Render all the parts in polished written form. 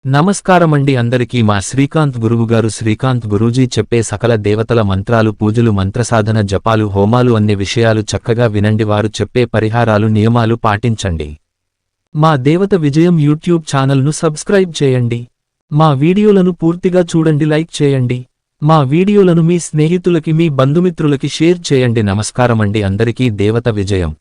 నమస్కారమండి అందరికీ మా శ్రీకాంత్ గురువుగారు శ్రీకాంత్ గురూజీ చెప్పే సకల దేవతల మంత్రాలు పూజలు మంత్రసాధన జపాలు హోమాలు అన్ని విషయాలు చక్కగా వినండి వారు చెప్పే పరిహారాలు నియమాలు పాటించండి. మా దేవత విజయం యూట్యూబ్ ఛానల్ను సబ్స్క్రైబ్ చేయండి. మా వీడియోలను పూర్తిగా చూడండి, లైక్ చేయండి. మా వీడియోలను మీ స్నేహితులకి మీ బంధుమిత్రులకి షేర్ చేయండి. నమస్కారమండి అందరికీ దేవత విజయం.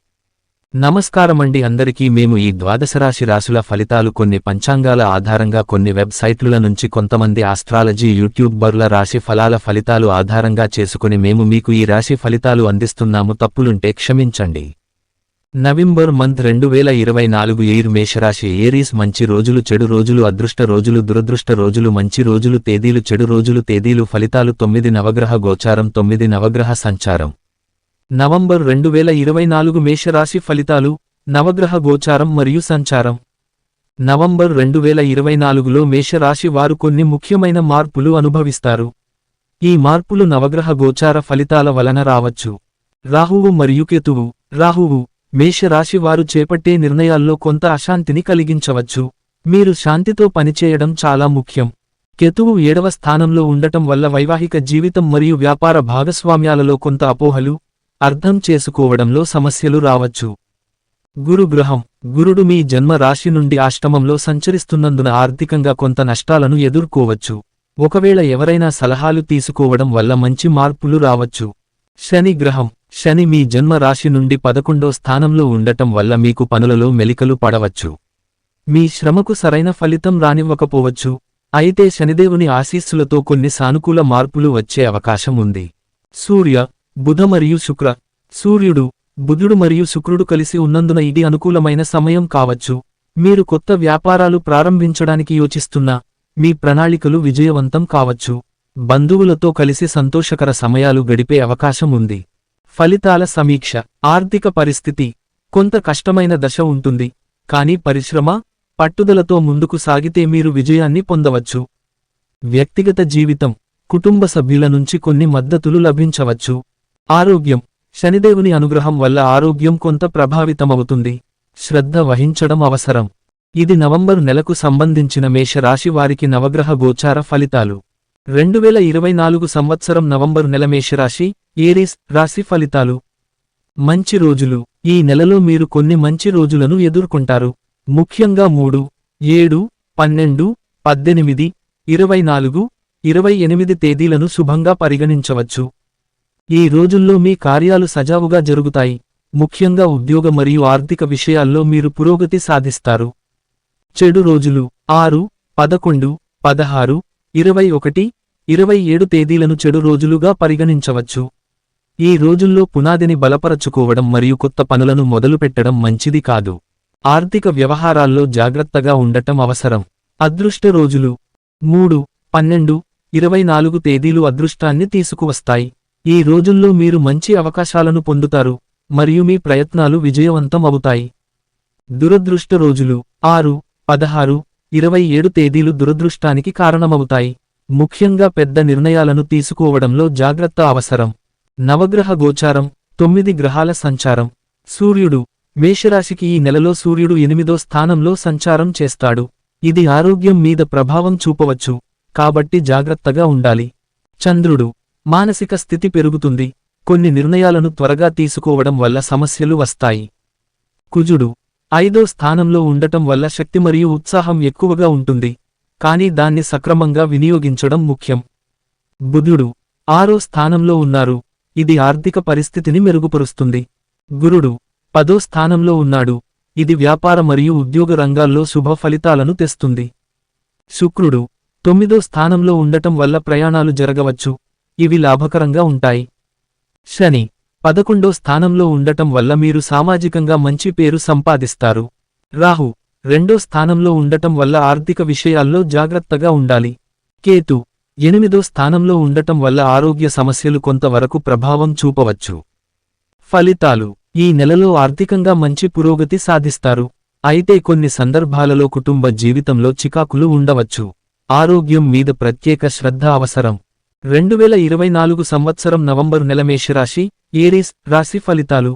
నమస్కారమండి అందరికీ మేము ఈ ద్వాదశరాశి రాశుల ఫలితాలు కొన్ని పంచాంగాల ఆధారంగా కొన్ని వెబ్సైట్ల నుంచి కొంతమంది ఆస్ట్రాలజీ యూట్యూబర్ల రాశి ఫలాల ఫలితాలు ఆధారంగా చేసుకుని మేము మీకు ఈ రాశి ఫలితాలు అందిస్తున్నాము. తప్పులుంటే క్షమించండి. నవంబర్ మంత్ 2024 ఎయిర్ మేషరాశి ఏరీస్ మంచి రోజులు చెడు రోజులు అదృష్ట రోజులు దురదృష్ట రోజులు మంచి రోజులు తేదీలు చెడు రోజులు తేదీలు ఫలితాలు 9 నవగ్రహ గోచారం 9 నవగ్రహ సంచారం నవంబర్ 2024 మేషరాశి ఫలితాలు నవగ్రహ గోచారం మరియు సంచారం. నవంబర్ 2024లో మేషరాశి వారు కొన్ని ముఖ్యమైన మార్పులు అనుభవిస్తారు. ఈ మార్పులు నవగ్రహ గోచార ఫలితాల వలన రావచ్చు. రాహువు మరియు కేతువు. రాహువు మేషరాశి వారు చేపట్టే నిర్ణయాల్లో కొంత అశాంతిని కలిగించవచ్చు. మీరు శాంతితో పనిచేయడం చాలా ముఖ్యం. కేతువు 7వ స్థానంలో ఉండటం వల్ల వైవాహిక జీవితం మరియు వ్యాపార భాగస్వామ్యాలలో కొంత అపోహలు అర్థం చేసుకోవడంలో సమస్యలు రావచ్చు. గురుగ్రహం. గురుడు మీ జన్మ రాశి నుండి అష్టమంలో సంచరిస్తున్నందున ఆర్థికంగా కొంత నష్టాలను ఎదుర్కోవచ్చు. ఒకవేళ ఎవరైనా సలహాలు తీసుకోవడం వల్ల మంచి మార్పులు రావచ్చు. శని గ్రహం. శని మీ జన్మ రాశి నుండి 11వ స్థానంలో ఉండటం వల్ల మీకు పనులలో మెలికలు పడవచ్చు. మీ శ్రమకు సరైన ఫలితం రానివ్వకపోవచ్చు. అయితే శనిదేవుని ఆశీస్సులతో కొన్ని సానుకూల మార్పులు వచ్చే అవకాశం ఉంది. సూర్య బుధ మరియు శుక్ర. సూర్యుడు బుధుడు మరియు శుక్రుడు కలిసి ఉన్నందున ఇది అనుకూలమైన సమయం కావచ్చు. మీరు కొత్త వ్యాపారాలు ప్రారంభించడానికి యోచిస్తున్నా మీ ప్రణాళికలు విజయవంతం కావచ్చు. బంధువులతో కలిసి సంతోషకర సమయాలు గడిపే అవకాశం ఉంది. ఫలితాల సమీక్ష. ఆర్థిక పరిస్థితి కొంత కష్టమైన దశ ఉంటుంది, కానీ పరిశ్రమ పట్టుదలతో ముందుకు సాగితే మీరు విజయాన్ని పొందవచ్చు. వ్యక్తిగత జీవితం. కుటుంబ సభ్యుల నుంచి కొన్ని మద్దతులు లభించవచ్చు. ఆరోగ్యం. శనిదేవుని అనుగ్రహం వల్ల ఆరోగ్యం కొంత ప్రభావితమవుతుంది. శ్రద్ధ వహించడం అవసరం. ఇది నవంబర్ నెలకు సంబంధించిన మేషరాశి వారికి నవగ్రహ గోచార ఫలితాలు. 2024 సంవత్సరం నవంబర్ నెల మేషరాశి ఏరీస్ రాశి ఫలితాలు. మంచి రోజులు. ఈ నెలలో మీరు కొన్ని మంచి రోజులను ఎదుర్కొంటారు. ముఖ్యంగా 3, 7, 12, 18, 24, 28 తేదీలను శుభంగా పరిగణించవచ్చు. ఈ రోజుల్లో మీ కార్యాలు సజావుగా జరుగుతాయి. ముఖ్యంగా ఉద్యోగ మరియు ఆర్థిక విషయాల్లో మీరు పురోగతి సాధిస్తారు. చెడు రోజులు 6, 11, 16, 21, 27 తేదీలను చెడు రోజులుగా పరిగణించవచ్చు. ఈ రోజుల్లో పునాదిని బలపరచుకోవడం మరియు కొత్త పనులను మొదలుపెట్టడం మంచిది కాదు. ఆర్థిక వ్యవహారాల్లో జాగ్రత్తగా ఉండటం అవసరం. అదృష్ట రోజులు 3, 12, 24 తేదీలు అదృష్టాన్ని తీసుకువస్తాయి. ఈ రోజుల్లో మీరు మంచి అవకాశాలను పొందుతారు మరియు మీ ప్రయత్నాలు విజయవంతం అవుతాయి. దురదృష్ట రోజులు 6, 16, 27 తేదీలు దురదృష్టానికి కారణమవుతాయి. ముఖ్యంగా పెద్ద నిర్ణయాలను తీసుకోవడంలో జాగ్రత్త అవసరం. నవగ్రహ గోచారం 9 గ్రహాల సంచారం. సూర్యుడు మేషరాశికి ఈ నెలలో సూర్యుడు 8వ స్థానంలో సంచారం చేస్తాడు. ఇది ఆరోగ్యం మీద ప్రభావం చూపవచ్చు, కాబట్టి జాగ్రత్తగా ఉండాలి. చంద్రుడు మానసిక స్థితి పెరుగుతుంది. కొన్ని నిర్ణయాలను త్వరగా తీసుకోవడం వల్ల సమస్యలు వస్తాయి. కుజుడు 5వ స్థానంలో ఉండటం వల్ల శక్తి మరియు ఉత్సాహం ఎక్కువగా ఉంటుంది, కానీ దాన్ని సక్రమంగా వినియోగించడం ముఖ్యం. బుధుడు 6వ స్థానంలో ఉన్నారు. ఇది ఆర్థిక పరిస్థితిని మెరుగుపరుస్తుంది. గురుడు 10వ స్థానంలో ఉన్నాడు. ఇది వ్యాపార మరియు ఉద్యోగ రంగాల్లో శుభ ఫలితాలను తెస్తుంది. శుక్రుడు 9వ స్థానంలో ఉండటం వల్ల ప్రయాణాలు జరగవచ్చు, ఇవి లాభకరంగా ఉంటాయి. శని 11వ స్థానంలో ఉండటం వల్ల మీరు సామాజికంగా మంచి పేరు సంపాదిస్తారు. రాహు 2వ స్థానంలో ఉండటం వల్ల ఆర్థిక విషయాల్లో జాగ్రత్తగా ఉండాలి. కేతు 8వ స్థానంలో ఉండటం వల్ల ఆరోగ్య సమస్యలు కొంతవరకు ప్రభావం చూపవచ్చు. ఫలితాలు. ఈ నెలలో ఆర్థికంగా మంచి పురోగతి సాధిస్తారు. అయితే కొన్ని సందర్భాలలో కుటుంబ జీవితంలో చికాకులు ఉండవచ్చు. ఆరోగ్యం మీద ప్రత్యేక శ్రద్ధ అవసరం. 2024 సంవత్సరం నవంబర్ నెల మేషరాశి ఏరీస్ రాశి ఫలితాలు.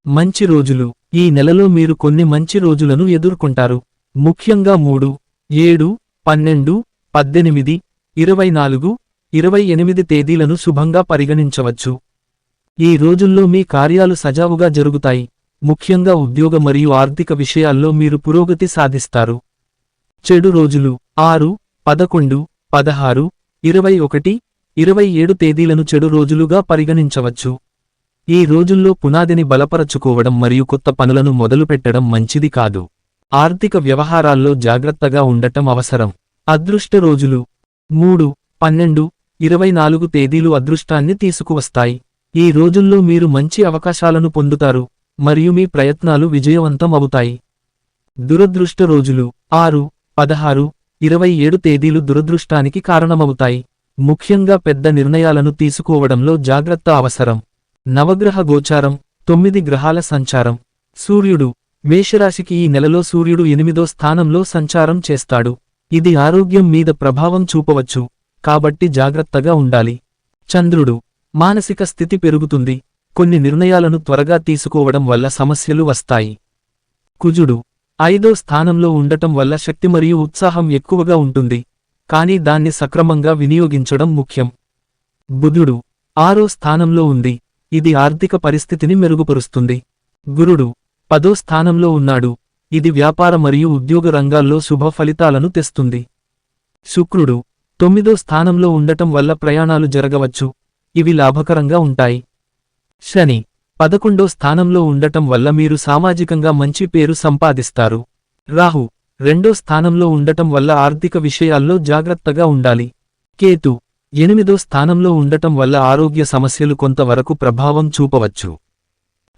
మంచి రోజులు. ఈ నెలలో మీరు కొన్ని మంచి రోజులను ఎదుర్కొంటారు. ముఖ్యంగా 3, 7, 12, 18, 24, 28 తేదీలను శుభంగా పరిగణించవచ్చు. ఈ రోజుల్లో మీ కార్యాలు సజావుగా జరుగుతాయి. ముఖ్యంగా ఉద్యోగ మరియు ఆర్థిక విషయాల్లో మీరు పురోగతి సాధిస్తారు. చెడు రోజులు 6, 11, 16, 21, 27 తేదీలను చెడు రోజులుగా పరిగణించవచ్చు. ఈ రోజుల్లో పునాదిని బలపరచుకోవడం మరియు కొత్త పనులను మొదలుపెట్టడం మంచిది కాదు. ఆర్థిక వ్యవహారాల్లో జాగ్రత్తగా ఉండటం అవసరం. అదృష్ట రోజులు 3, 12, 24 తేదీలు అదృష్టాన్ని తీసుకువస్తాయి. ఈ రోజుల్లో మీరు మంచి అవకాశాలను పొందుతారు మరియు మీ ప్రయత్నాలు విజయవంతం అవుతాయి. దురదృష్ట రోజులు 6, 16, 27 తేదీలు దురదృష్టానికి కారణమవుతాయి. ముఖ్యంగా పెద్ద నిర్ణయాలను తీసుకోవడంలో జాగ్రత్త అవసరం. నవగ్రహ గోచారం 9 గ్రహాల సంచారం. సూర్యుడు మేషరాశికి ఈ నెలలో సూర్యుడు 8వ స్థానంలో సంచారం చేస్తాడు. ఇది ఆరోగ్యం మీద ప్రభావం చూపవచ్చు, కాబట్టి జాగ్రత్తగా ఉండాలి. చంద్రుడు మానసిక స్థితి పెరుగుతుంది. కొన్ని నిర్ణయాలను త్వరగా తీసుకోవడం వల్ల సమస్యలు వస్తాయి. కుజుడు 5వ స్థానంలో ఉండటం వల్ల శక్తి మరియు ఉత్సాహం ఎక్కువగా ఉంటుంది, కానీ దాన్ని సక్రమంగా వినియోగించడం ముఖ్యం. బుధుడు 6వ స్థానంలో ఉంది. ఇది ఆర్థిక పరిస్థితిని మెరుగుపరుస్తుంది. గురుడు 10వ స్థానంలో ఉన్నాడు. ఇది వ్యాపార మరియు ఉద్యోగ రంగాల్లో శుభ ఫలితాలను తెస్తుంది. శుక్రుడు 9వ స్థానంలో ఉండటం వల్ల ప్రయాణాలు జరగవచ్చు, ఇవి లాభకరంగా ఉంటాయి. శని 11వ స్థానంలో ఉండటం వల్ల మీరు సామాజికంగా మంచి పేరు సంపాదిస్తారు. రాహు 2వ స్థానంలో ఉండటం వల్ల ఆర్థిక విషయాల్లో జాగ్రత్తగా ఉండాలి. కేతు 8వ స్థానంలో ఉండటం వల్ల ఆరోగ్య సమస్యలు కొంతవరకు ప్రభావం చూపవచ్చు.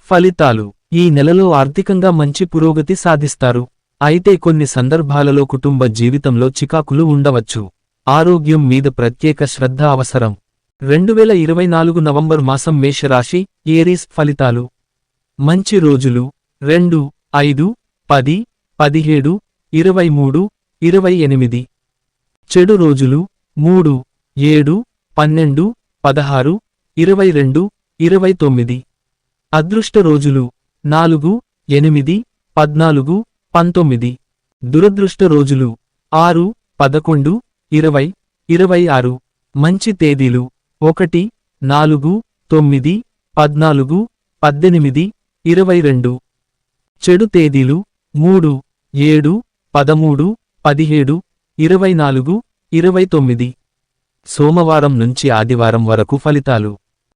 ఫలితాలు ఈ నెలలో ఆర్థికంగా మంచి పురోగతి సాధిస్తారు. అయితే కొన్ని సందర్భాలలో కుటుంబ జీవితంలో చికాకులు ఉండవచ్చు. ఆరోగ్యం మీద ప్రత్యేక శ్రద్ధ అవసరం. 2024 నవంబర్ మాసం మేషరాశి ఏరీస్ ఫలితాలు. మంచి రోజులు 2, 5, 10, 17, 23, 28. చెడు రోజులు 3, 7, 12, 16, 22, 29. అదృష్ట రోజులు 4, 8, 14, 19. దురదృష్ట రోజులు 6, 11, 20, 26. మంచి తేదీలు 1, 4, 9, 14, 18, 22. చెడు తేదీలు 3, 7, 13, 17, 24, 29. సోమవారం నుంచి ఆదివారం వరకు ఫలితాలు.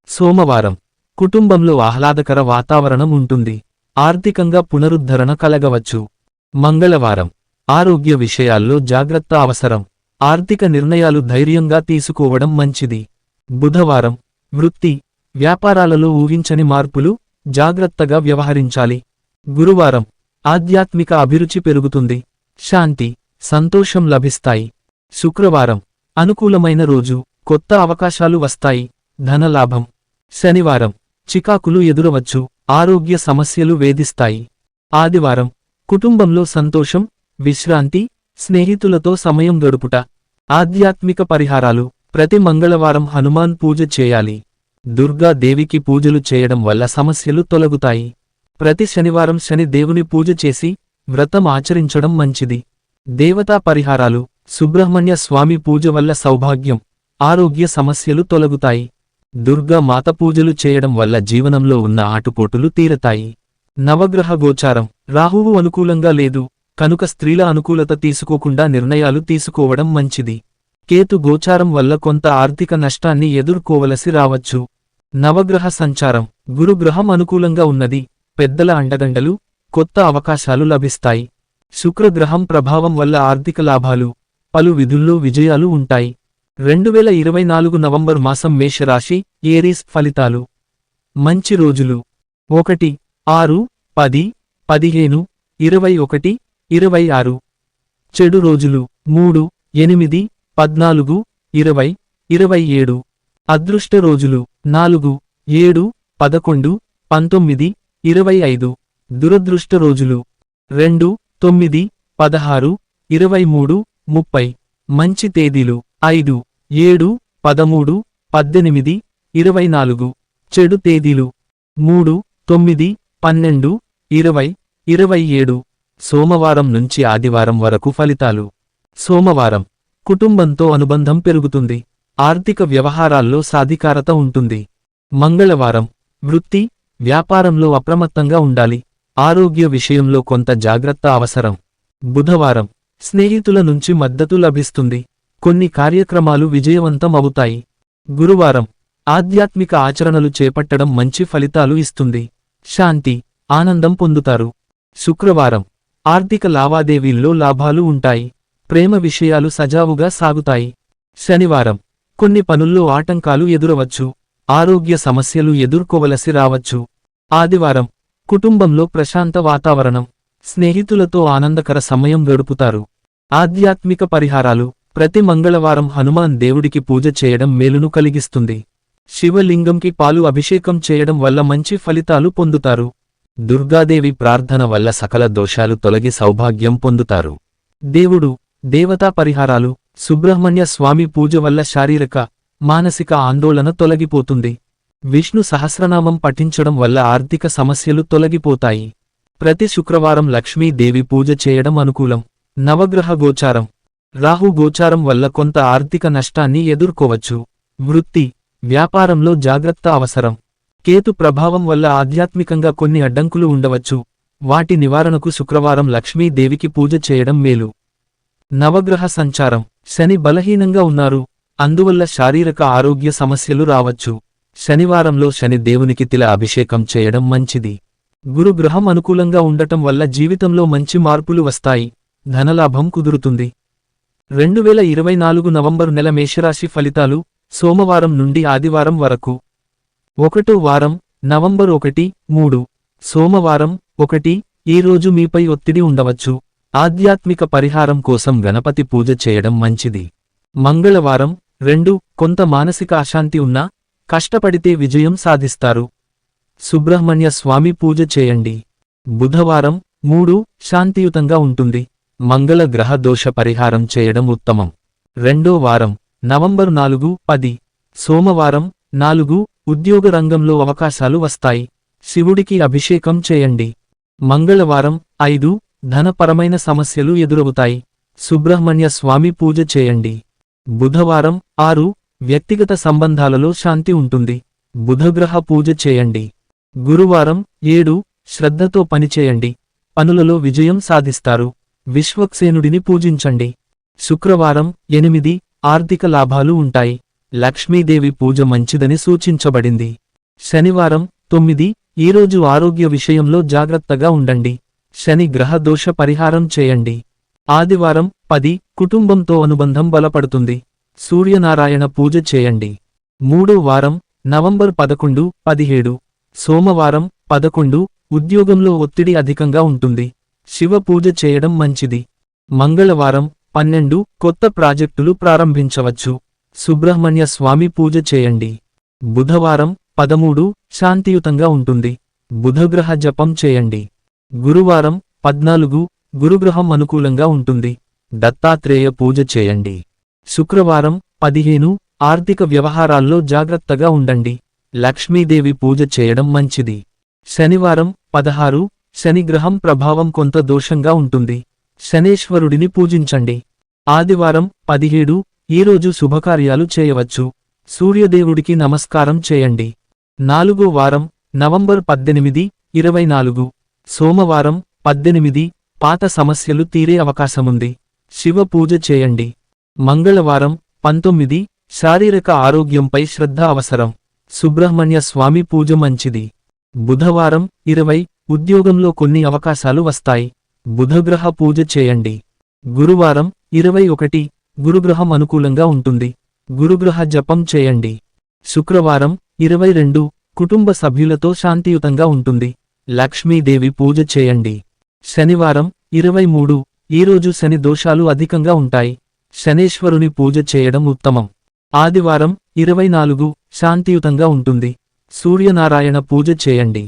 సోమవారం కుటుంబంలో ఆహ్లాదకర వాతావరణం ఉంటుంది. ఆర్థికంగా పునరుద్ధరణ కలగవచ్చు. మంగళవారం ఆరోగ్య విషయాల్లో జాగ్రత్త అవసరం. ఆర్థిక నిర్ణయాలు ధైర్యంగా తీసుకోవడం మంచిది. బుధవారం వృత్తి, వ్యాపారాలలో ఊహించని మార్పులు, జాగ్రత్తగా వ్యవహరించాలి. గురువారం ఆధ్యాత్మిక అభిరుచి పెరుగుతుంది. శాంతి, సంతోషం లభిస్తాయి. శుక్రవారం అనుకూలమైన రోజు, కొత్త అవకాశాలు వస్తాయి. ధనలాభం. శనివారం చికాకులు ఎదురవచ్చు, ఆరోగ్య సమస్యలు వేధిస్తాయి. ఆదివారం కుటుంబంలో సంతోషం, విశ్రాంతి, స్నేహితులతో సమయం గడుపుట. ఆధ్యాత్మిక పరిహారాలు. ప్రతి మంగళవారం హనుమాన్ పూజ చేయాలి. దుర్గా దేవికి పూజలు చేయడం వల్ల సమస్యలు తొలగుతాయి. ప్రతి శనివారం శని దేవుని పూజ చేసి వ్రతం ఆచరించడం మంచిది. దేవతా పరిహారాలు. సుబ్రహ్మణ్య స్వామి పూజ వల్ల సౌభాగ్యం, ఆరోగ్య సమస్యలు తొలగుతాయి. దుర్గా మాత పూజలు చేయడం వల్ల జీవనంలో ఉన్న ఆటుపోటులు తీరతాయి. నవగ్రహ గోచారం. రాహువు అనుకూలంగా లేదు, కనుక స్త్రీల అనుకూలత తీసుకోకుండా నిర్ణయాలు తీసుకోవడం మంచిది. కేతు గోచారం వల్ల కొంత ఆర్థిక నష్టాన్ని ఎదుర్కోవలసి రావచ్చు. నవగ్రహ సంచారం. గురుగ్రహం అనుకూలంగా ఉన్నది. పెద్దల అండదండలు, కొత్త అవకాశాలు లభిస్తాయి. శుక్రగ్రహం ప్రభావం వల్ల ఆర్థిక లాభాలు, పలు విధుల్లో విజయాలు ఉంటాయి. 2024 నవంబర్ మాసం మేషరాశి ఏరీస్ ఫలితాలు. మంచి రోజులు 1, 6, 10, 15, 21, 26. చెడు రోజులు 3, 8, 14, 20, 27. అదృష్ట రోజులు 4, 7, 11, 19, 25. దురదృష్ట రోజులు 2, 9, 16, 23, 30. మంచి తేదీలు 5, 7, 13, 18, 24. చెడు తేదీలు 3, 9, 12, 20, 27. సోమవారం నుంచి ఆదివారం వరకు ఫలితాలు. సోమవారం కుటుంబంతో అనుబంధం పెరుగుతుంది. ఆర్థిక వ్యవహారాల్లో సాధికారత ఉంటుంది. మంగళవారం వృత్తి, వ్యాపారంలో అప్రమత్తంగా ఉండాలి. ఆరోగ్య విషయంలో కొంత జాగ్రత్త అవసరం. బుధవారం స్నేహితుల నుంచి మద్దతు లభిస్తుంది. కొన్ని కార్యక్రమాలు విజయవంతం అవుతాయి. గురువారం ఆధ్యాత్మిక ఆచరణలు చేపట్టడం మంచి ఫలితాలు ఇస్తుంది. శాంతి, ఆనందం పొందుతారు. శుక్రవారం ఆర్థిక లావాదేవీల్లో లాభాలు ఉంటాయి. ప్రేమ విషయాలు సజావుగా సాగుతాయి. శనివారం కొన్ని పనుల్లో ఆటంకాలు ఎదురవచ్చు. ఆరోగ్య సమస్యలు ఎదుర్కోవలసి రావచ్చు. ఆదివారం కుటుంబంలో ప్రశాంత వాతావరణం. స్నేహితులతో ఆనందకర సమయం గడుపుతారు. ఆధ్యాత్మిక పరిహారాలు. ప్రతి మంగళవారం హనుమాన్ దేవుడికి పూజ చేయడం మేలును కలిగిస్తుంది. శివలింగంకి పాలు అభిషేకం చేయడం వల్ల మంచి ఫలితాలు పొందుతారు. దుర్గాదేవి ప్రార్థన వల్ల సకల దోషాలు తొలగి సౌభాగ్యం పొందుతారు. దేవుడు, దేవతా పరిహారాలు. సుబ్రహ్మణ్య స్వామి పూజ వల్ల శారీరక, మానసిక ఆందోళన తొలగిపోతుంది. విష్ణు సహస్రనామం పఠించడం వల్ల ఆర్థిక సమస్యలు తొలగిపోతాయి. ప్రతి శుక్రవారం లక్ష్మీదేవి పూజ చేయడం అనుకూలం. నవగ్రహ గోచారం. రాహు గోచారం వల్ల కొంత ఆర్థిక నష్టాన్ని ఎదుర్కోవచ్చు. వృత్తి, వ్యాపారంలో జాగ్రత్త అవసరం. కేతు ప్రభావం వల్ల ఆధ్యాత్మికంగా కొన్ని అడ్డంకులు ఉండవచ్చు. వాటి నివారణకు శుక్రవారం లక్ష్మీదేవికి పూజ చేయడం మేలు. నవగ్రహ సంచారం. శని బలహీనంగా ఉన్నారు. అందువల్ల శారీరక ఆరోగ్య సమస్యలు రావచ్చు. శనివారంలో శని దేవునికి తిల అభిషేకం చేయడం మంచిది. గురుగ్రహం అనుకూలంగా ఉండటం వల్ల జీవితంలో మంచి మార్పులు వస్తాయి. ధనలాభం కుదురుతుంది. 2024 నవంబరు నెల మేషరాశి ఫలితాలు. సోమవారం నుండి ఆదివారం వరకు. 1వ వారం నవంబర్ 1, 3. సోమవారం 1. ఈ రోజు మీపై ఒత్తిడి ఉండవచ్చు. ఆధ్యాత్మిక పరిహారం కోసం గణపతి పూజ చేయడం మంచిది. మంగళవారం 2. కొంత మానసిక అశాంతి ఉన్నా కష్టపడితే విజయం సాధిస్తారు. సుబ్రహ్మణ్య స్వామి పూజ చేయండి. బుధవారం 3. శాంతియుతంగా ఉంటుంది. మంగళ గ్రహ దోష పరిహారం చేయడం ఉత్తమం. 2వ వారం నవంబరు 4, 10. సోమవారం 4. ఉద్యోగ రంగంలో అవకాశాలు వస్తాయి. శివుడికి అభిషేకం చేయండి. మంగళవారం 5. ధనపరమైన సమస్యలు ఎదురవుతాయి. సుబ్రహ్మణ్య స్వామి పూజ చేయండి. బుధవారం 6. వ్యక్తిగత సంబంధాలలో శాంతి ఉంటుంది. బుధగ్రహ పూజ చేయండి. గురువారం 7. శ్రద్ధతో పనిచేయండి. పనులలో విజయం సాధిస్తారు. విశ్వక్సేనుడిని పూజించండి. శుక్రవారం 8. ఆర్థిక లాభాలు ఉంటాయి. లక్ష్మీదేవి పూజ మంచిదని సూచించబడింది. శనివారం 9. ఈరోజు ఆరోగ్య విషయంలో జాగ్రత్తగా ఉండండి. శని గ్రహ దోష పరిహారం చేయండి. ఆదివారం 10. కుటుంబంతో అనుబంధం బలపడుతుంది. సూర్యనారాయణ పూజ చేయండి. 3వ వారం నవంబర్ 11, 17. సోమవారం 11. ఉద్యోగంలో ఒత్తిడి అధికంగా ఉంటుంది. శివ పూజ చేయడం మంచిది. మంగళవారం 12. కొత్త ప్రాజెక్టులు ప్రారంభించవచ్చు. సుబ్రహ్మణ్య స్వామి పూజ చేయండి. బుధవారం 13. శాంతియుతంగా ఉంటుంది. బుధగ్రహ జపం చేయండి. గురువారం 14. గురుగ్రహం అనుకూలంగా ఉంటుంది. దత్తాత్రేయ పూజ చేయండి. శుక్రవారం 15. ఆర్థిక వ్యవహారాల్లో జాగ్రత్తగా ఉండండి. లక్ష్మీదేవి పూజ చేయడం మంచిది. శనివారం 16. శనిగ్రహం ప్రభావం కొంత దోషంగా ఉంటుంది. శనేశ్వరుడిని పూజించండి. ఆదివారం 17. ఈరోజు శుభకార్యాలు చేయవచ్చు. సూర్యదేవుడికి నమస్కారం చేయండి. 4వ వారం నవంబర్ 18, 24. సోమవారం 18. పాత సమస్యలు తీరే అవకాశముంది. శివ పూజ చేయండి. మంగళవారం 19. శారీరక ఆరోగ్యంపై శ్రద్ధ అవసరం. సుబ్రహ్మణ్య స్వామి పూజ మంచిది. బుధవారం 20. ఉద్యోగంలో కొన్ని అవకాశాలు వస్తాయి. బుధగ్రహ పూజ చేయండి. గురువారం 21. గురుగ్రహం అనుకూలంగా ఉంటుంది. గురుగ్రహ జపం చేయండి. శుక్రవారం 22. కుటుంబ సభ్యులతో శాంతియుతంగా ఉంటుంది. లక్ష్మీదేవి పూజ చేయండి. శనివారం 23. ఈరోజు శని దోషాలు అధికంగా ఉంటాయి. శనేశ్వరుని పూజ చేయడం ఉత్తమం. ఆదివారం 24. శాంతియుతంగా ఉంటుంది. సూర్యనారాయణ పూజ చేయండి.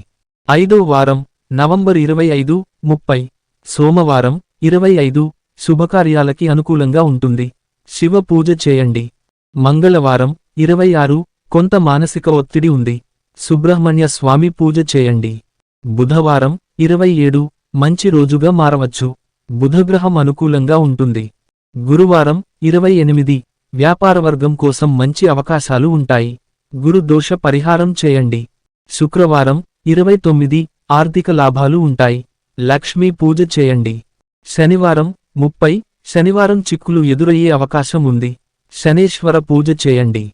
5వ వారం నవంబర్ 25, 30. సోమవారం 25. శుభకార్యాలకి అనుకూలంగా ఉంటుంది. శివ పూజ చేయండి. మంగళవారం 26. కొంత మానసిక ఒత్తిడి ఉంది. సుబ్రహ్మణ్య స్వామి పూజ చేయండి. బుధవారం 27. మంచి రోజుగా మారవచ్చు. బుధగ్రహం అనుకూలంగా ఉంటుంది. గురువారం 28 వ్యాపారవర్గం కోసం మంచి అవకాశాలు ఉంటాయి. గురు దోష పరిహారం చేయండి. శుక్రవారం 29 ఆర్థిక లాభాలు ఉంటాయి. లక్ష్మీ పూజ చేయండి. శనివారం 30 శనివారం చిక్కులు ఎదురయ్యే అవకాశం ఉంది. శనేశ్వర పూజ చేయండి.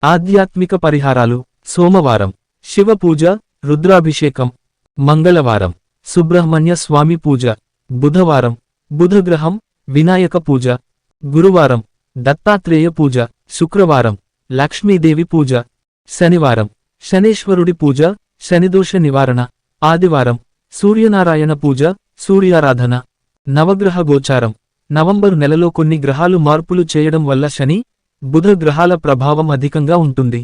ఆధ్యాత్మిక పరిహారాలు సోమవారం శివ పూజ, రుద్రాభిషేకం. మంగళవారం సుబ్రహ్మణ్య స్వామి పూజ. బుధవారం బుధగ్రహం, వినాయక పూజ. గురువారం దత్తాత్రేయ పూజ. శుక్రవారం లక్ష్మీదేవి పూజ. శనివారం శనేశ్వరుడి పూజ, శనిదోష నివారణ. ఆదివారం సూర్యనారాయణ పూజ, సూర్యారాధన. నవగ్రహ గోచారం నవంబరు నెలలో కొన్ని గ్రహాలు మార్పులు చేయడం వల్ల శని, బుధ గ్రహాల ప్రభావం అధికంగా ఉంటుంది.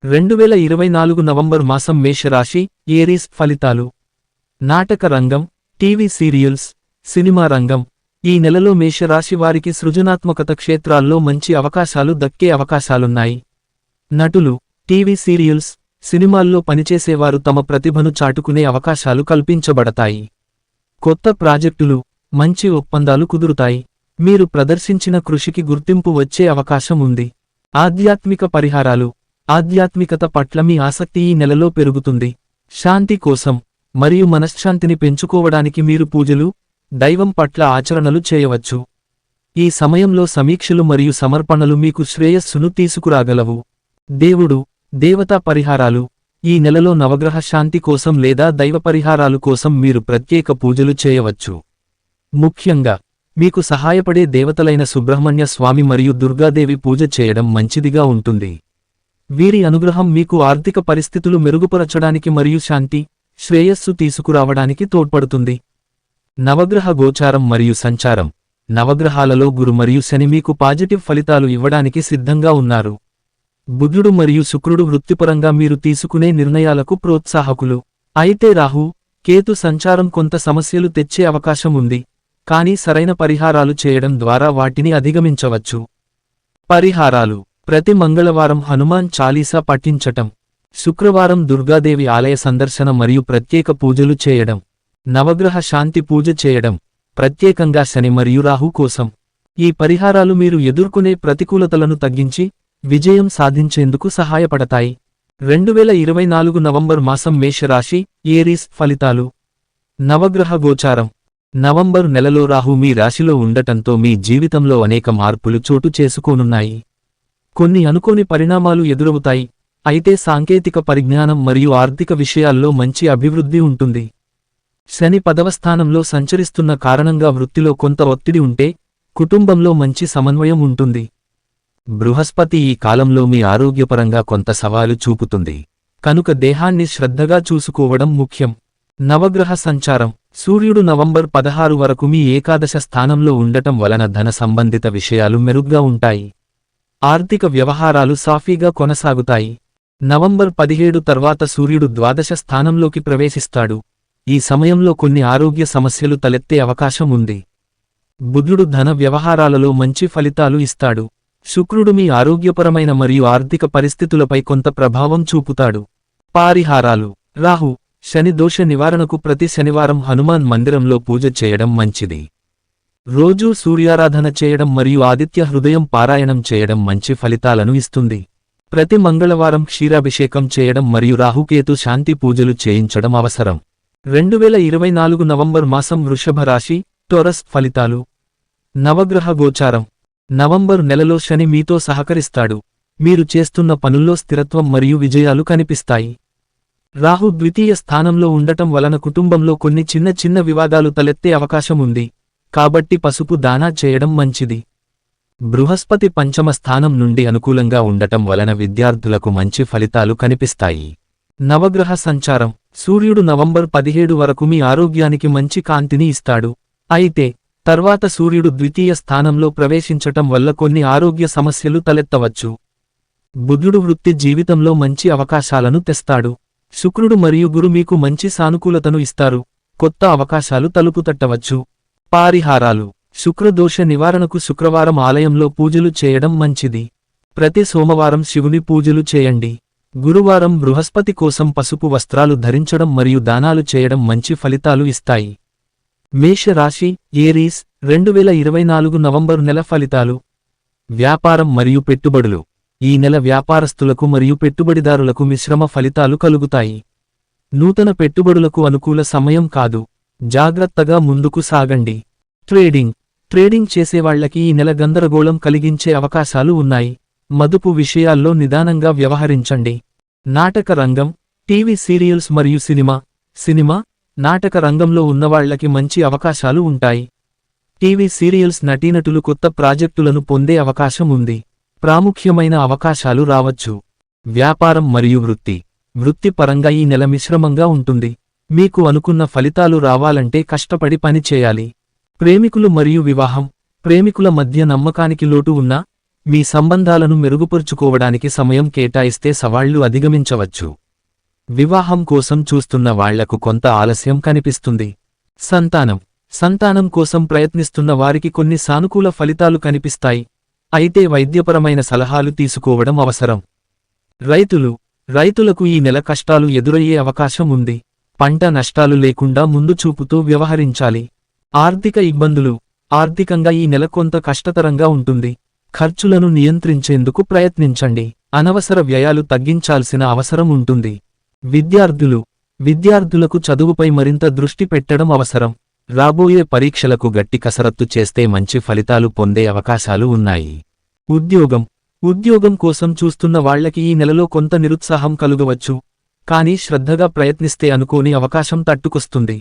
2024 నవంబర్ మాసం మేషరాశి, ఏరీస్ ఫలితాలు. నాటక రంగం, టీవీ సీరియల్స్, సినిమా రంగం. ఈ నెలలో మేషరాశి వారికి సృజనాత్మకత క్షేత్రాల్లో మంచి అవకాశాలు దక్కే అవకాశాలున్నాయి. నటులు, టీవీ సీరియల్స్, సినిమాల్లో పనిచేసేవారు తమ ప్రతిభను చాటుకునే అవకాశాలు కల్పించబడతాయి. కొత్త ప్రాజెక్టులు, మంచి ఒప్పందాలు కుదురుతాయి. మీరు ప్రదర్శించిన కృషికి గుర్తింపు వచ్చే అవకాశం ఉంది. ఆధ్యాత్మిక పరిహారాలు ఆధ్యాత్మికత పట్ల మీ ఆసక్తి ఈ నెలలో పెరుగుతుంది. శాంతి కోసం మరియు మనశ్శాంతిని పెంచుకోవడానికి మీరు పూజలు, దైవం పట్ల ఆచరణలు చేయవచ్చు. ఈ సమయంలో సమీక్షలు మరియు సమర్పణలు మీకు శ్రేయస్సును తీసుకురాగలవు. దేవుడు, దేవతా పరిహారాలు. ఈ నెలలో నవగ్రహ శాంతి కోసం లేదా దైవ పరిహారాలు కోసం మీరు ప్రత్యేక పూజలు చేయవచ్చు. ముఖ్యంగా మీకు సహాయపడే దేవతలైన సుబ్రహ్మణ్య స్వామి మరియు దుర్గాదేవి పూజ చేయడం మంచిదిగా ఉంటుంది. వీరి అనుగ్రహం మీకు ఆర్థిక పరిస్థితులు మెరుగుపరచడానికి మరియు శాంతి, శ్రేయస్సు తీసుకురావడానికి తోడ్పడుతుంది. నవగ్రహ గోచారం మరియు సంచారం. నవగ్రహాలలో గురు మరియు శని మీకు పాజిటివ్ ఫలితాలు ఇవ్వడానికి సిద్ధంగా ఉన్నారు. బుధుడు మరియు శుక్రుడు వృత్తిపరంగా మీరు తీసుకునే నిర్ణయాలకు ప్రోత్సాహకులు. అయితే రాహు, కేతు సంచారం కొంత సమస్యలు తెచ్చే అవకాశం ఉంది, కానీ సరైన పరిహారాలు చేయడం ద్వారా వాటిని అధిగమించవచ్చు. పరిహారాలు ప్రతి మంగళవారం హనుమాన్ చాలీసా పఠించటం. శుక్రవారం దుర్గాదేవి ఆలయ సందర్శన మరియు ప్రత్యేక పూజలు చేయడం. నవగ్రహ శాంతి పూజ చేయడం, ప్రత్యేకంగా శని మరియు రాహు కోసం. ఈ పరిహారాలు మీరు ఎదుర్కొనే ప్రతికూలతలను తగ్గించి విజయం సాధించేందుకు సహాయపడతాయి. 2024 నవంబర్ మాసం మేషరాశి, ఏరీస్ ఫలితాలు. నవగ్రహ గోచారం. నవంబరు నెలలో రాహు మీ రాశిలో ఉండటంతో మీ జీవితంలో అనేక మార్పులు చోటు చేసుకోనున్నాయి. కొన్ని అనుకోని పరిణామాలు ఎదురవుతాయి, అయితే సాంకేతిక పరిజ్ఞానం మరియు ఆర్థిక విషయాల్లో మంచి అభివృద్ధి ఉంటుంది. శని 10వ స్థానంలో సంచరిస్తున్న కారణంగా వృత్తిలో కొంత ఒత్తిడి ఉంటే, కుటుంబంలో మంచి సమన్వయం ఉంటుంది. బృహస్పతి ఈ కాలంలో మీ ఆరోగ్యపరంగా కొంత సవాలు చూపుతుంది, కనుక దేహాన్ని శ్రద్ధగా చూసుకోవడం ముఖ్యం. నవగ్రహ సంచారం. సూర్యుడు నవంబర్ 16 వరకు మీ ఏకాదశ స్థానంలో ఉండటం వలన ధన సంబంధిత విషయాలు మెరుగ్గా ఉంటాయి. ఆర్థిక వ్యవహారాలు సాఫీగా కొనసాగుతాయి. నవంబర్ 17 తర్వాత సూర్యుడు ద్వాదశ స్థానంలోకి ప్రవేశిస్తాడు. ఈ సమయంలో కొన్ని ఆరోగ్య సమస్యలు తలెత్తే అవకాశం ఉంది. బుధుడు ధన వ్యవహారాలలో మంచి ఫలితాలు ఇస్తాడు. శుక్రుడు మీ ఆరోగ్యపరమైన మరియు ఆర్థిక పరిస్థితులపై కొంత ప్రభావం చూపుతాడు. పరిహారాలు. రాహు, శని దోష నివారణకు ప్రతి శనివారం హనుమాన్ మందిరంలో పూజ చేయడం మంచిది. రోజూ సూర్యారాధన చేయడం మరియు ఆదిత్య హృదయం పారాయణం చేయడం మంచి ఫలితాలను ఇస్తుంది. ప్రతి మంగళవారం క్షీరాభిషేకం చేయడం మరియు రాహుకేతు శాంతి పూజలు చేయించడం అవసరం. 2024 నవంబర్ మాసం వృషభ రాశి, టోరస్ ఫలితాలు. నవగ్రహ గోచారం. నవంబరు నెలలో శని మీతో సహకరిస్తాడు. మీరు చేస్తున్న పనుల్లో స్థిరత్వం మరియు విజయాలు కనిపిస్తాయి. రాహు ద్వితీయ స్థానంలో ఉండటం వలన కుటుంబంలో కొన్ని చిన్న చిన్న వివాదాలు తలెత్తే అవకాశం ఉంది, కాబట్టి పసుపు దానా చేయడం మంచిది. బృహస్పతి 5వ స్థానం నుండి అనుకూలంగా ఉండటం వలన విద్యార్థులకు మంచి ఫలితాలు కనిపిస్తాయి. నవగ్రహ సంచారం. సూర్యుడు నవంబర్ 17 వరకు మీ ఆరోగ్యానికి మంచి కాంతిని ఇస్తాడు. అయితే తర్వాత సూర్యుడు ద్వితీయ స్థానంలో ప్రవేశించటం వల్ల కొన్ని ఆరోగ్య సమస్యలు తలెత్తవచ్చు. బుధుడు వృత్తి జీవితంలో మంచి అవకాశాలను తెస్తాడు. శుక్రుడు మరియు గురు మీకు మంచి సానుకూలతను ఇస్తారు. కొత్త అవకాశాలు తలుపు తట్టవచ్చు. పరిహారాలు. శుక్రదోష నివారణకు శుక్రవారం ఆలయంలో పూజలు చేయడం మంచిది. ప్రతి సోమవారం శివుని పూజలు చేయండి. గురువారం బృహస్పతి కోసం పసుపు వస్త్రాలు ధరించడం మరియు దానాలు చేయడం మంచి ఫలితాలు ఇస్తాయి. మేషరాశి, ఏరీస్ 2024 నవంబరు నెల ఫలితాలు. వ్యాపారం మరియు పెట్టుబడులు. ఈ నెల వ్యాపారస్తులకు మరియు పెట్టుబడిదారులకు మిశ్రమ ఫలితాలు కలుగుతాయి. నూతన పెట్టుబడులకు అనుకూల సమయం కాదు. జాగ్రత్తగా ముందుకు సాగండి. ట్రేడింగ్ చేసేవాళ్లకి ఈ నెల గందరగోళం కలిగించే అవకాశాలు ఉన్నాయి. మదుపు విషయాల్లో నిదానంగా వ్యవహరించండి. నాటక రంగం, టీవీ సీరియల్స్ మరియు సినిమా, నాటక రంగంలో ఉన్నవాళ్లకి మంచి అవకాశాలు ఉంటాయి. టీవీ సీరియల్స్ నటీనటులు కొత్త ప్రాజెక్టులను పొందే అవకాశం ఉంది. ప్రాముఖ్యమైన అవకాశాలు రావచ్చు. వ్యాపారం మరియు వృత్తి పరంగా ఈ నెల మిశ్రమంగా ఉంటుంది. మీకు అనుకున్న ఫలితాలు రావాలంటే కష్టపడి పని చేయాలి. ప్రేమికులు మరియు వివాహం. ప్రేమికుల మధ్య నమ్మకానికి లోటు ఉన్నా, మీ సంబంధాలను మెరుగుపరుచుకోవడానికి సమయం కేటాయిస్తే సవాళ్లు అధిగమించవచ్చు. వివాహం కోసం చూస్తున్న వాళ్లకు కొంత ఆలస్యం కనిపిస్తుంది. సంతానం కోసం ప్రయత్నిస్తున్న వారికి కొన్ని సానుకూల ఫలితాలు కనిపిస్తాయి. అయితే వైద్యపరమైన సలహాలు తీసుకోవడం అవసరం. రైతులకు ఈ నెల కష్టాలు ఎదురయ్యే అవకాశం ఉంది. పంట నష్టాలు లేకుండా ముందు చూపుతూ వ్యవహరించాలి. ఆర్థిక ఇబ్బందులు. ఆర్థికంగా ఈ నెల కొంత కష్టతరంగా ఉంటుంది. ఖర్చులను నియంత్రించేందుకు ప్రయత్నించండి. అనవసర వ్యయాలు తగ్గించాల్సిన అవసరం ఉంటుంది. విద్యార్థులకు చదువుపై మరింత దృష్టి పెట్టడం అవసరం. రాబోయే పరీక్షలకు గట్టి కసరత్తు చేస్తే మంచి ఫలితాలు పొందే అవకాశాలు ఉన్నాయి. ఉద్యోగం కోసం చూస్తున్న వాళ్లకి ఈ నెలలో కొంత నిరుత్సాహం కలుగవచ్చు. కానీ శ్రద్ధగా ప్రయత్నిస్తే అనుకోని అవకాశం తట్టుకొస్తుంది.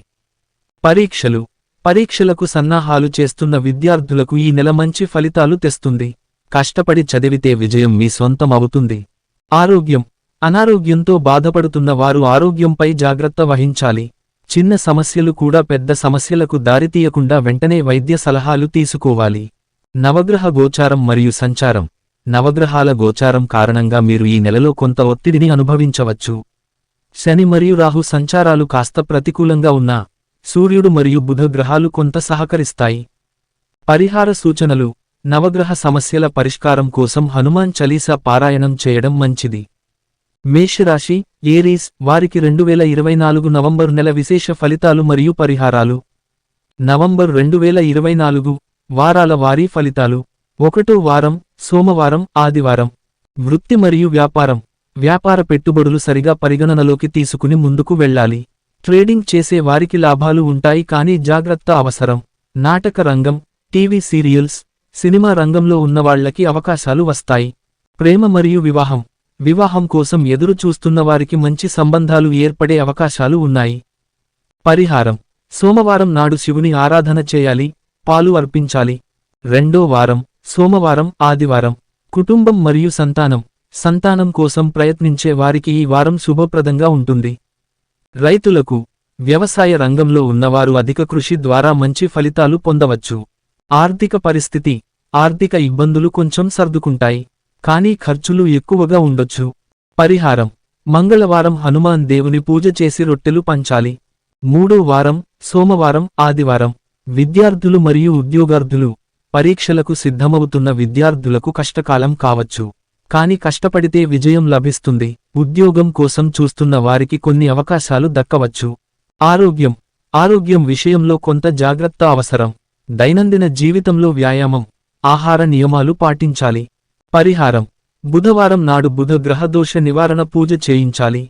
పరీక్షలకు సన్నాహాలు చేస్తున్న విద్యార్థులకు ఈ నెల మంచి ఫలితాలు తెస్తుంది. కష్టపడి చదివితే విజయం మీ సొంతం అవుతుంది. అనారోగ్యంతో బాధపడుతున్న వారు ఆరోగ్యంపై జాగ్రత్త వహించాలి. చిన్న సమస్యలు కూడా పెద్ద సమస్యలకు దారితీయకుండా వెంటనే వైద్య సలహాలు తీసుకోవాలి. నవగ్రహ గోచారం మరియు సంచారం. నవగ్రహాల గోచారం కారణంగా మీరు ఈ నెలలో కొంత ఒత్తిడిని అనుభవించవచ్చు. శని మరియు రాహు సంచారాలు కాస్త ప్రతికూలంగా ఉన్నా, సూర్యుడు మరియు బుధ గ్రహాలు కొంత సహకరిస్తాయి. పరిహార సూచనలు. నవగ్రహ సమస్యల పరిష్కారం కోసం హనుమాన్ చాలీసా పారాయణం చేయడం మంచిది. మేషరాశి, ఏరీస్ వారికి 2024 నవంబరు నెల విశేష ఫలితాలు మరియు పరిహారాలు. నవంబర్ 2024 వారాల వారీ ఫలితాలు. 1వ వారం సోమవారం, ఆదివారం. వృత్తి మరియు వ్యాపార పెట్టుబడులు సరిగా పరిగణనలోకి తీసుకుని ముందుకు వెళ్ళాలి. ట్రేడింగ్ చేసే వారికి లాభాలు ఉంటాయి కానీ జాగ్రత్త అవసరం. నాటక రంగం, టీవీ సీరియల్స్, సినిమా రంగంలో ఉన్నవాళ్లకి అవకాశాలు వస్తాయి. ప్రేమ మరియు వివాహం కోసం ఎదురు చూస్తున్న వారికి మంచి సంబంధాలు ఏర్పడే అవకాశాలు ఉన్నాయి. పరిహారం. సోమవారం నాడు శివుని ఆరాధన చేయాలి, పాలు అర్పించాలి. 2వ వారం సోమవారం, ఆదివారం. కుటుంబం మరియు సంతానం కోసం ప్రయత్నించే వారికి ఈ వారం శుభప్రదంగా ఉంటుంది. రైతులకు. వ్యవసాయ రంగంలో ఉన్నవారు అధిక కృషి ద్వారా మంచి ఫలితాలు పొందవచ్చు. ఆర్థిక పరిస్థితి. ఆర్థిక ఇబ్బందులు కొంచెం సర్దుకుంటాయి, కానీ ఖర్చులు ఎక్కువగా ఉండొచ్చు. పరిహారం. మంగళవారం హనుమాన్ దేవుని పూజ చేసి రొట్టెలు పంచాలి. 3వ వారం సోమవారం, ఆదివారం. విద్యార్థులు మరియు ఉద్యోగార్థులు. పరీక్షలకు సిద్ధమవుతున్న విద్యార్థులకు కష్టకాలం కావచ్చు, కాని కష్టపడితే విజయం లభిస్తుంది. ఉద్యోగం కోసం చూస్తున్న వారికి కొన్ని అవకాశాలు దక్కవచ్చు. ఆరోగ్యం విషయంలో కొంత జాగ్రత్త అవసరం. దైనందిన జీవితంలో వ్యాయామం, ఆహార నియమాలు పాటించాలి. పరిహారం. బుధవారం నాడు బుధ గ్రహదోష నివారణ పూజ చేయించాలి.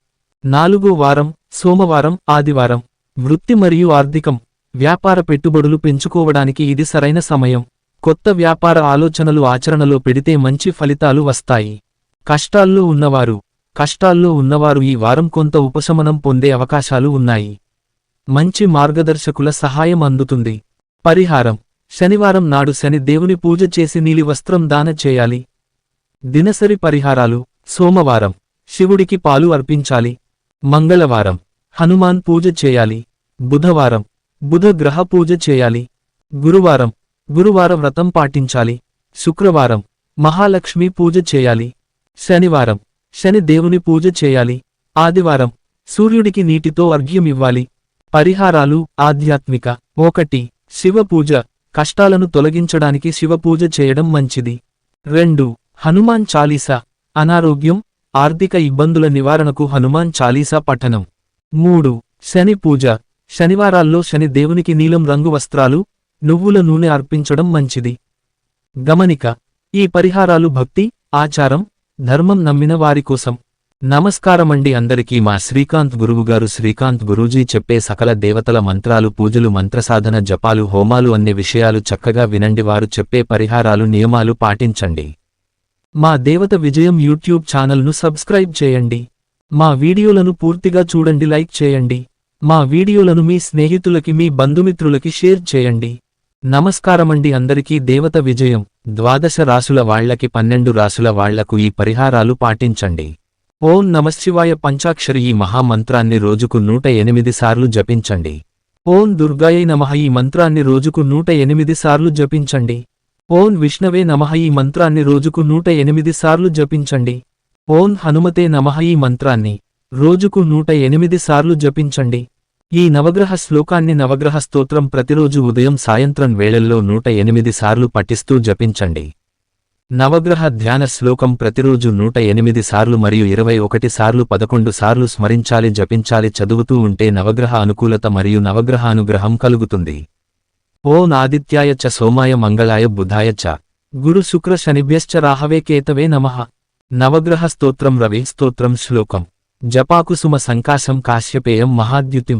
4వ వారం సోమవారం, ఆదివారం. వృత్తి మరియు ఆర్థికం. వ్యాపార పెట్టుబడులు పెంచుకోవడానికి ఇది సరైన సమయం. కొత్త వ్యాపార ఆలోచనలు ఆచరణలో పెడితే మంచి ఫలితాలు వస్తాయి. కష్టాల్లో ఉన్నవారు ఈ వారం కొంత ఉపశమనం పొందే అవకాశాలు ఉన్నాయి. మంచి మార్గదర్శకుల సహాయం అందుతుంది. పరిహారం. శనివారం నాడు శని దేవుని పూజ చేసి నీలి వస్త్రం దాన చేయాలి. దినసరి పరిహారాలు. సోమవారం శివుడికి పాలు అర్పించాలి. మంగళవారం హనుమాన్ పూజ చేయాలి. బుధవారం బుధ గ్రహ పూజ చేయాలి. గురువారం వ్రతం పాటించాలి. శుక్రవారం మహాలక్ష్మి పూజ చేయాలి. శనివారం శని దేవుని పూజ చేయాలి. ఆదివారం సూర్యుడికి నీటితో అర్ఘ్యమివ్వాలి. పరిహారాలు. ఆధ్యాత్మిక. 1. శివపూజ. కష్టాలను తొలగించడానికి శివపూజ చేయడం మంచిది. 2. హనుమాన్ చాలీసా. అనారోగ్యం, ఆర్థిక ఇబ్బందుల నివారణకు హనుమాన్ చాలీసా పఠనం. 3. శని పూజ. శనివారాల్లో శని దేవునికి నీలం రంగు వస్త్రాలు, నువ్వుల నూనె అర్పించడం మంచిది. గమనిక: ఈ పరిహారాలు భక్తి, ఆచారం, ధర్మం నమ్మిన వారి కోసం. నమస్కారమండి అందరికీ. మా శ్రీకాంత్ గురువుగారు శ్రీకాంత్ గురూజీ చెప్పే సకల దేవతల మంత్రాలు, పూజలు, మంత్రసాధన, జపాలు, హోమాలు అన్ని విషయాలు చక్కగా వినండి. వారు చెప్పే పరిహారాలు, నియమాలు పాటించండి. మా దేవత విజయం యూట్యూబ్ ఛానల్ను సబ్స్క్రైబ్ చేయండి. మా వీడియోలను పూర్తిగా చూడండి, లైక్ చేయండి. మా వీడియోలను మీ స్నేహితులకి, మీ బంధుమిత్రులకి షేర్ చేయండి. నమస్కారమండి అందరికీ. దేవత విజయం. 12 రాసుల వాళ్లకి 12 రాసుల వాళ్లకు ఈ పరిహారాలు పాటించండి. ఓం నమశ్శివాయ పంచాక్షరి ఈ మహామంత్రాన్ని రోజుకు 108 సార్లు జపించండి. ఓం దుర్గాయై నమః ఈ మంత్రాన్ని రోజుకు 108 సార్లు జపించండి. ఓం విష్ణవే నమః ఈ మంత్రాన్ని రోజుకు 108 సార్లు జపించండి. ఓం హనుమతే నమః ఈ మంత్రాన్ని రోజుకు 108 సార్లు జపించండి. ఈ నవగ్రహ శ్లోకాన్ని, నవగ్రహ స్తోత్రం ప్రతిరోజు ఉదయం సాయంత్రం వేళల్లో 108 సార్లు పఠిస్తూ జపించండి. నవగ్రహ ధ్యాన శ్లోకం ప్రతిరోజు 108 సార్లు మరియు 21 సార్లు 11 సార్లు స్మరించాలి, జపించాలి. చదువుతూ ఉంటే నవగ్రహ అనుకూలత మరియు నవగ్రహ అనుగ్రహం కలుగుతుంది. ఓం ఆదిత్యాయ చ సోమాయ మంగళాయ బుధాయ చ గురు శుక్ర శనిభ్యశ్చ రాహవే కేతవే నమః. నవగ్రహ స్తోత్రం. రవి స్తోత్రం శ్లోకం. జపాకుసుమ సంకాశం కాశ్యపేయం మహాద్యుతిం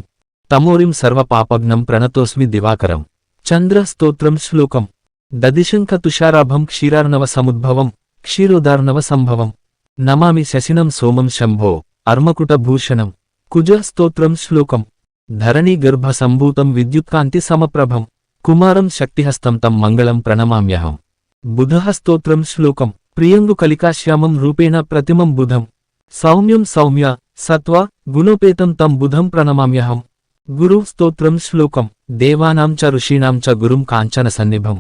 తమోరిం సర్వపాపఘ్నం ప్రణతోస్మి దివాకరం. చంద్ర స్తోత్రం శ్లోకం. దదిశంఖ తుషారాభం క్షీరార్ణవ సముద్భవం క్షీరోదార్ణవ సంభవం నమామి శశినం సోమం శంభో అర్మకుట భూషణం. కుజ స్తోత్రం శ్లోకం. ధరణీ గర్భ సంభూతం విద్యుత్కాంతి సమప్రభం కుమారం శక్తిహస్తం తం మంగళం ప్రణమామ్యహం. బుధ స్తోత్రం శ్లోకం. ప్రియంగు కలికాశ్యామం రూపేణ ప్రతిమం బుధం సౌమ్యం సౌమ్య సత్వ గుణోపేతం తం బుధం ప్రణమామ్యహం. గురు స్తోత్రం శ్లోకం. దేవానాం చ ఋషీణాం చ గురుం కాంచన సన్నిభం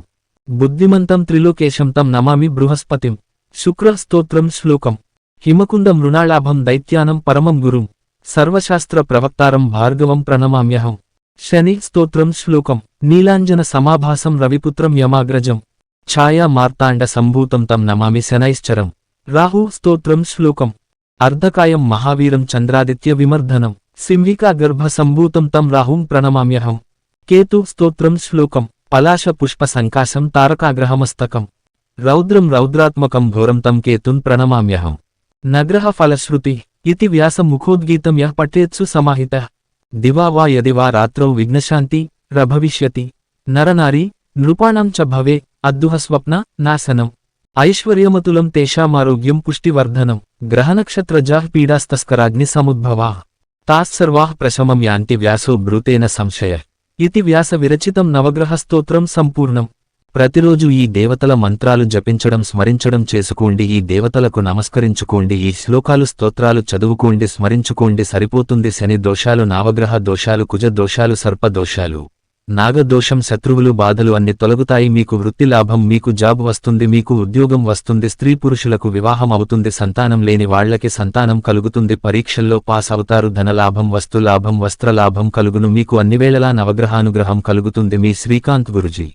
బుద్ధిమంతం త్రిలోకేశం తం నమామి బృహస్పతిం. శుక్ర స్తోత్రం శ్లోకం. హిమకుంద మృణాళాభం దైత్యానం పరమం గురుం సర్వశాస్త్ర ప్రవక్తారం భార్గవం ప్రణమామ్యహం. శని స్తోత్రం శ్లోకం. నీలాంజన సమాభాసం రవిపుత్రం యమాగ్రజం ఛాయా మార్తాండ సంభూతం తం నమామి శనైశ్చరం. రాహు స్తోత్రం శ్లోకం. అర్ధకాయం మహావీరం చంద్రాదిత్య విమర్ధనం సింహికా గర్భ సంభూతం తం రాహుం ప్రణమామ్యహం. కేతు స్తోత్రం శ్లోకం. పలాశ పుష్ప సంకాశం తారకాగ్రహమస్తకం రౌద్రం రౌద్రాత్మకం ఘోరం తం కేతున్ ప్రణమామ్యహం. నగ్రహ ఫలశ్రుతి ఇతి వ్యాస ముఖోద్గీతం యః పఠేత్సు సమాహితః దివా వా యది వా రాత్రౌ విఘ్నశాంతి రభవిష్యతి. నరనారీ నృపాణం చ భవే అద్దుహ స్వప్న నాశనం ఐశ్వర్యమతులం తేషామారోగ్యం పుష్టివర్ధనం. గ్రహనక్షత్రజాః పీడాస్తస్కరాగ్ని సముద్భవాః తాస్సర్వాః ప్రశమం యాంతి వ్యాసో బ్రూతేన సంశయః ఇతి వ్యాస విరచితం. నవగ్రహ స్తోత్రం సంపూర్ణం. ప్రతిరోజు ఈ దేవతల మంత్రాలు జపించడం, స్మరించడం చేసుకోండి. ఈ దేవతలకు నమస్కరించుకోండి. ఈ శ్లోకాలు, స్తోత్రాలు చదువుకోండి, స్మరించుకోండి. సరిపోతుంది. శని దోషాలు, నావగ్రహ దోషాలు, కుజ దోషాలు, సర్ప దోషాలు, నాగదోషం, శత్రువులు, బాధలు అన్ని తొలగుతాయి. మీకు వృత్తి లాభం, మీకు జాబ్ వస్తుంది, మీకు ఉద్యోగం వస్తుంది. స్త్రీ పురుషులకు వివాహం అవుతుంది. సంతానం లేని వాళ్లకి సంతానం కలుగుతుంది. పరీక్షల్లో పాస్ అవుతారు. ధనలాభం, వస్తులాభం, వస్త్రలాభం కలుగును. మీకు అన్నివేళలా నవగ్రహానుగ్రహం కలుగుతుంది. మీ శ్రీకాంత్ గురూజీ.